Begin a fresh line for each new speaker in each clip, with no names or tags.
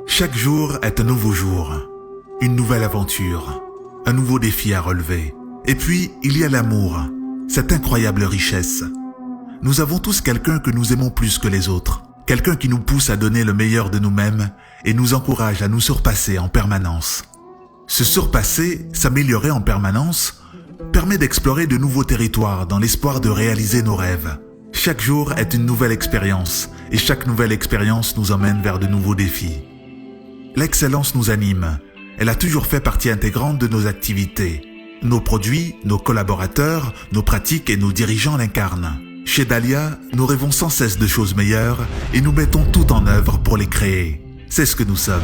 Chaque jour est un nouveau jour, une nouvelle aventure, un nouveau défi à relever. Et puis, il y a l'amour, cette incroyable richesse. Nous avons tous quelqu'un que nous aimons plus que les autres, quelqu'un qui nous pousse à donner le meilleur de nous-mêmes et nous encourage à nous surpasser en permanence. Se surpasser, s'améliorer en permanence, permet d'explorer de nouveaux territoires dans l'espoir de réaliser nos rêves. Chaque jour est une nouvelle expérience et chaque nouvelle expérience nous emmène vers de nouveaux défis. L'excellence nous anime. Elle a toujours fait partie intégrante de nos activités. Nos produits, nos collaborateurs, nos pratiques et nos dirigeants l'incarnent. Chez Dahlia, nous rêvons sans cesse de choses meilleures et nous mettons tout en œuvre pour les créer. C'est ce que nous sommes.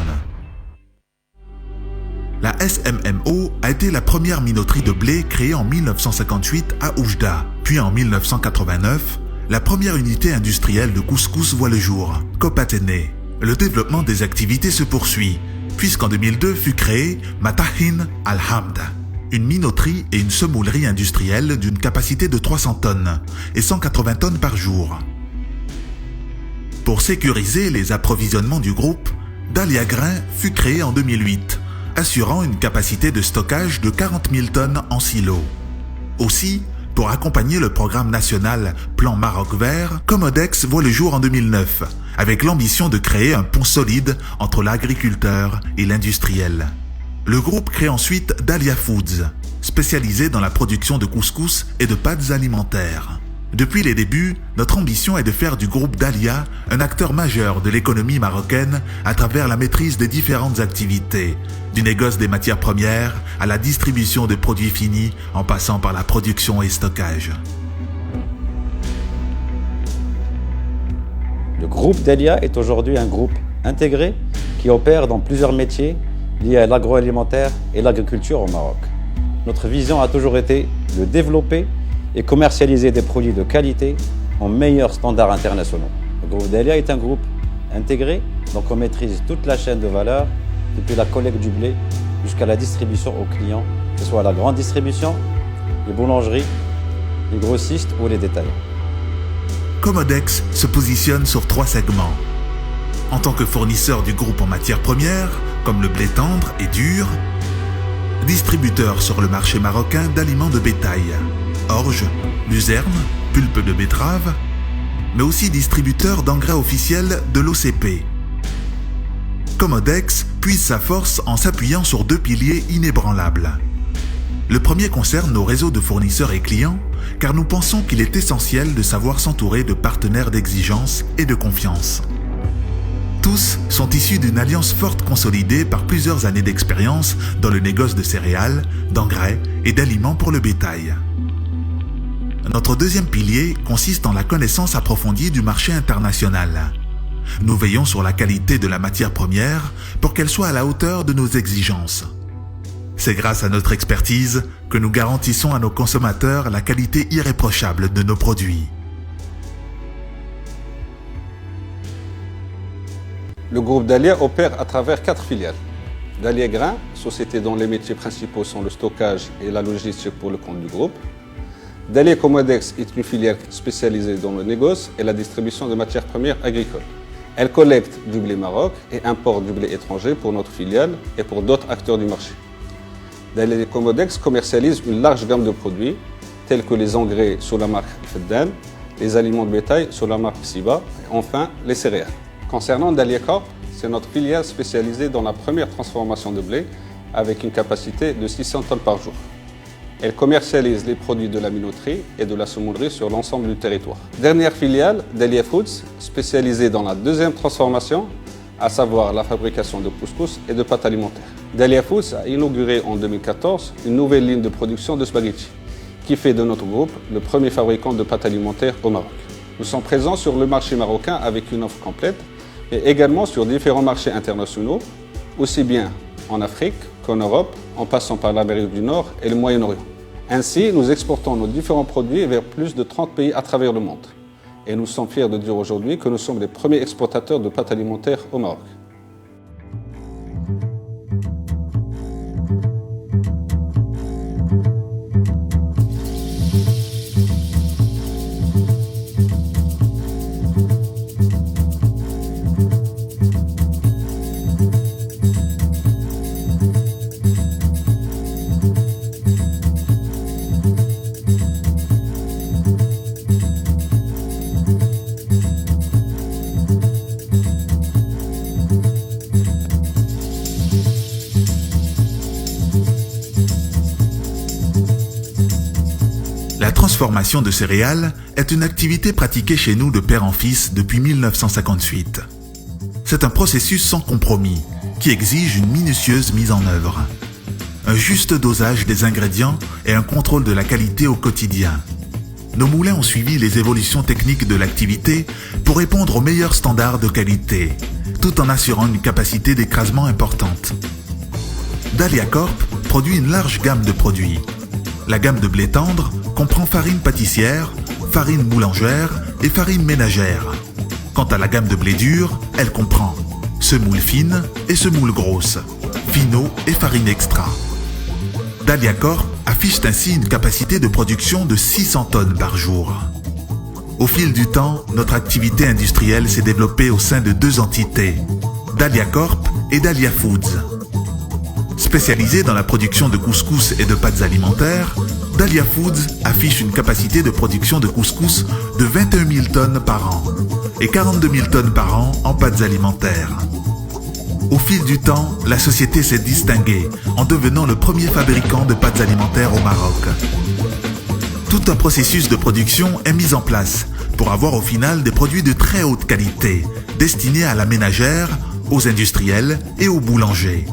La SMMO a été la première minoterie de blé créée en 1958 à Oujda. Puis en 1989, la première unité industrielle de couscous voit le jour, Copatene. Le développement des activités se poursuit, puisqu'en 2002 fut créée Matahin Al-Hamd, une minoterie et une semoulerie industrielle d'une capacité de 300 tonnes et 180 tonnes par jour. Pour sécuriser les approvisionnements du groupe, Dahlia Grain fut créée en 2008, assurant une capacité de stockage de 40 000 tonnes en silo. Aussi, pour accompagner le programme national Plan Maroc Vert, Comodex voit le jour en 2009, avec l'ambition de créer un pont solide entre l'agriculteur et l'industriel. Le groupe crée ensuite Dahlia Foods, spécialisé dans la production de couscous et de pâtes alimentaires. Depuis les débuts, notre ambition est de faire du groupe Dahlia un acteur majeur de l'économie marocaine à travers la maîtrise des différentes activités, du négoce des matières premières à la distribution de produits finis en passant par la production et stockage.
Le groupe Dahlia est aujourd'hui un groupe intégré qui opère dans plusieurs métiers liés à l'agroalimentaire et l'agriculture au Maroc. Notre vision a toujours été de développer et commercialiser des produits de qualité en meilleurs standards internationaux. Le groupe Dahlia est un groupe intégré, donc on maîtrise toute la chaîne de valeur, depuis la collecte du blé jusqu'à la distribution aux clients, que ce soit la grande distribution, les boulangeries, les grossistes ou les détaillants.
Comodex se positionne sur 3 segments. En tant que fournisseur du groupe en matières premières, comme le blé tendre et dur, distributeur sur le marché marocain d'aliments de bétail, orge, luzerne, pulpe de betterave, mais aussi distributeur d'engrais officiels de l'OCP. Comodex puise sa force en s'appuyant sur 2 piliers inébranlables. Le premier concerne nos réseaux de fournisseurs et clients, car nous pensons qu'il est essentiel de savoir s'entourer de partenaires d'exigence et de confiance. Tous sont issus d'une alliance forte consolidée par plusieurs années d'expérience dans le négoce de céréales, d'engrais et d'aliments pour le bétail. Notre deuxième pilier consiste en la connaissance approfondie du marché international. Nous veillons sur la qualité de la matière première pour qu'elle soit à la hauteur de nos exigences. C'est grâce à notre expertise que nous garantissons à nos consommateurs la qualité irréprochable de nos produits.
Le groupe Dahlia opère à travers 4 filiales. Dahlia Grain, société dont les métiers principaux sont le stockage et la logistique pour le compte du groupe. Dahlia Comodex est une filiale spécialisée dans le négoce et la distribution de matières premières agricoles. Elle collecte du blé Maroc et importe du blé étranger pour notre filiale et pour d'autres acteurs du marché. Dahlia Comodex commercialise une large gamme de produits tels que les engrais sous la marque Feddan, les aliments de bétail sous la marque Siba et enfin les céréales. Concernant Dahlia Corp, c'est notre filiale spécialisée dans la première transformation de blé avec une capacité de 600 tonnes par jour. Elle commercialise les produits de la minoterie et de la semoulerie sur l'ensemble du territoire. Dernière filiale, Dahlia Foods, spécialisée dans la deuxième transformation, à savoir la fabrication de couscous et de pâtes alimentaires. Dahlia Foods a inauguré en 2014 une nouvelle ligne de production de spaghettis, qui fait de notre groupe le premier fabricant de pâtes alimentaires au Maroc. Nous sommes présents sur le marché marocain avec une offre complète, et également sur différents marchés internationaux, aussi bien en Afrique qu'en Europe, en passant par l'Amérique du Nord et le Moyen-Orient. Ainsi, nous exportons nos différents produits vers plus de 30 pays à travers le monde. Et nous sommes fiers de dire aujourd'hui que nous sommes les premiers exportateurs de pâtes alimentaires au Maroc.
transformation de céréales est une activité pratiquée chez nous de père en fils depuis 1958. C'est un processus sans compromis qui exige une minutieuse mise en œuvre. Un juste dosage des ingrédients et un contrôle de la qualité au quotidien. Nos moulins ont suivi les évolutions techniques de l'activité pour répondre aux meilleurs standards de qualité, tout en assurant une capacité d'écrasement importante. Dahlia Corp produit une large gamme de produits. La gamme de blé tendre comprend farine pâtissière, farine boulangère et farine ménagère. Quant à la gamme de blé dur, elle comprend semoule fine et semoule grosse, finot et farine extra. Dahlia Corp affiche ainsi une capacité de production de 600 tonnes par jour. Au fil du temps, notre activité industrielle s'est développée au sein de deux entités, Dahlia Corp et Dahlia Foods. Spécialisée dans la production de couscous et de pâtes alimentaires, Dahlia Foods affiche une capacité de production de couscous de 21 000 tonnes par an et 42 000 tonnes par an en pâtes alimentaires. Au fil du temps, la société s'est distinguée en devenant le premier fabricant de pâtes alimentaires au Maroc. Tout un processus de production est mis en place pour avoir au final des produits de très haute qualité, destinés à la ménagère, aux industriels et aux boulangers.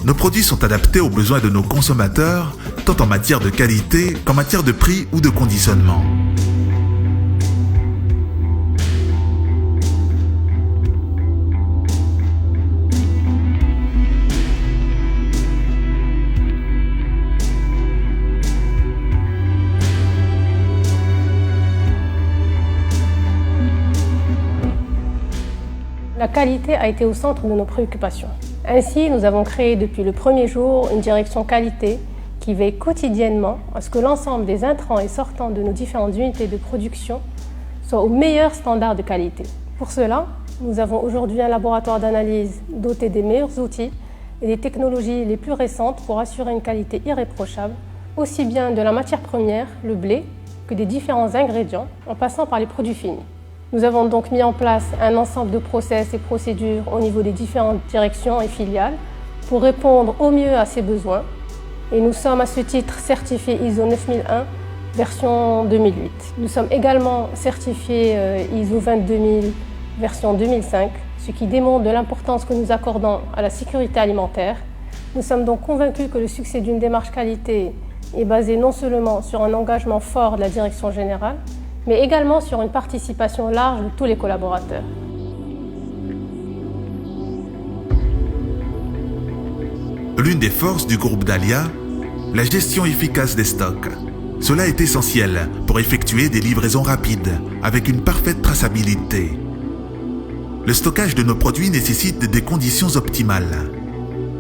Nos produits sont adaptés aux besoins de nos consommateurs, tant en matière de qualité qu'en matière de prix ou de conditionnement.
La qualité a été au centre de nos préoccupations. Ainsi, nous avons créé depuis le premier jour une direction qualité qui veille quotidiennement à ce que l'ensemble des intrants et sortants de nos différentes unités de production soient au meilleur standard de qualité. Pour cela, nous avons aujourd'hui un laboratoire d'analyse doté des meilleurs outils et des technologies les plus récentes pour assurer une qualité irréprochable, aussi bien de la matière première, le blé, que des différents ingrédients, en passant par les produits finis. Nous avons donc mis en place un ensemble de process et procédures au niveau des différentes directions et filiales pour répondre au mieux à ces besoins. Et nous sommes à ce titre certifiés ISO 9001 version 2008. Nous sommes également certifiés ISO 22000 version 2005, ce qui démontre de l'importance que nous accordons à la sécurité alimentaire. Nous sommes donc convaincus que le succès d'une démarche qualité est basé non seulement sur un engagement fort de la direction générale, mais également sur une participation large de tous les collaborateurs.
L'une des forces du groupe Dahlia, la gestion efficace des stocks. Cela est essentiel pour effectuer des livraisons rapides, avec une parfaite traçabilité. Le stockage de nos produits nécessite des conditions optimales.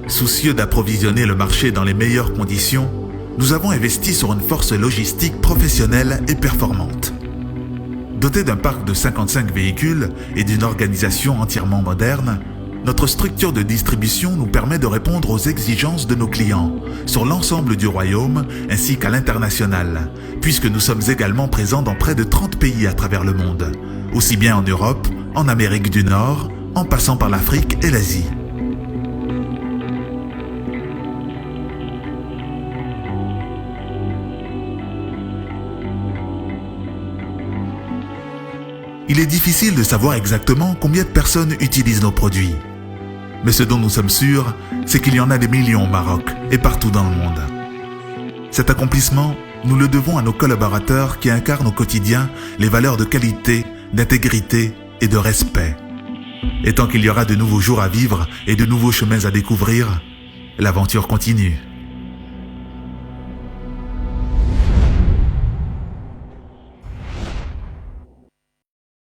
Soucieux d'approvisionner le marché dans les meilleures conditions, nous avons investi sur une force logistique professionnelle et performante. Dotée d'un parc de 55 véhicules et d'une organisation entièrement moderne, notre structure de distribution nous permet de répondre aux exigences de nos clients sur l'ensemble du royaume ainsi qu'à l'international, puisque nous sommes également présents dans près de 30 pays à travers le monde, aussi bien en Europe, en Amérique du Nord, en passant par l'Afrique et l'Asie. Il est difficile de savoir exactement combien de personnes utilisent nos produits. Mais ce dont nous sommes sûrs, c'est qu'il y en a des millions au Maroc et partout dans le monde. Cet accomplissement, nous le devons à nos collaborateurs qui incarnent au quotidien les valeurs de qualité, d'intégrité et de respect. Et tant qu'il y aura de nouveaux jours à vivre et de nouveaux chemins à découvrir, l'aventure continue.